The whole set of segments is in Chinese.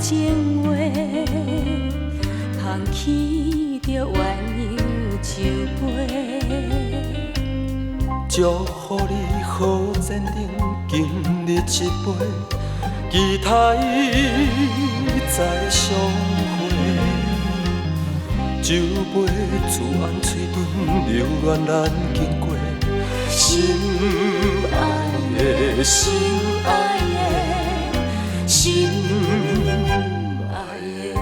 情话，香起着鸳鸯酒杯。祝福你好前程，今日一杯，期待再相会。酒杯自红嘴唇，留恋咱经过。心爱的，心爱的，心爱的。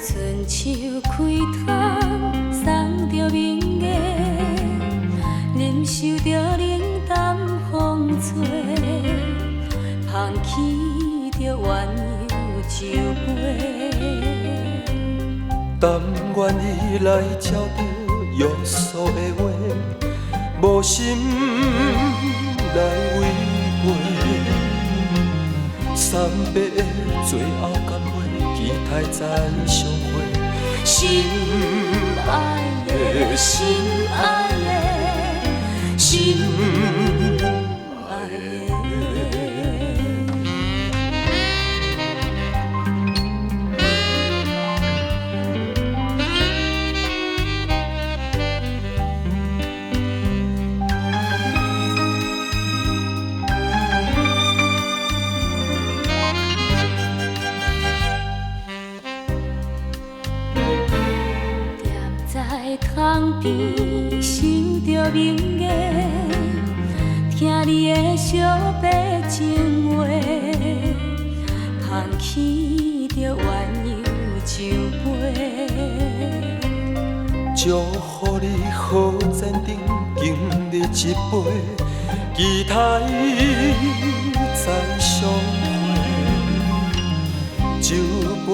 春秋开窗，送着明月，忍受着冷淡风吹，捧起着鸳鸯酒杯。但愿意来照着约束的话，无心来违背。三八的最后甘会，期待再相会。心爱的，心爱的，心爱的。在窗边想着明月，听你的相白情话，捧起着鸳鸯酒杯。祝福你好前程，今日一杯，期待再相会。酒杯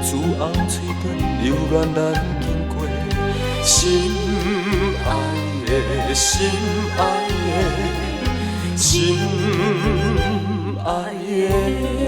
自红嘴唇，留恋咱经过。心爱的，心爱的，心爱的。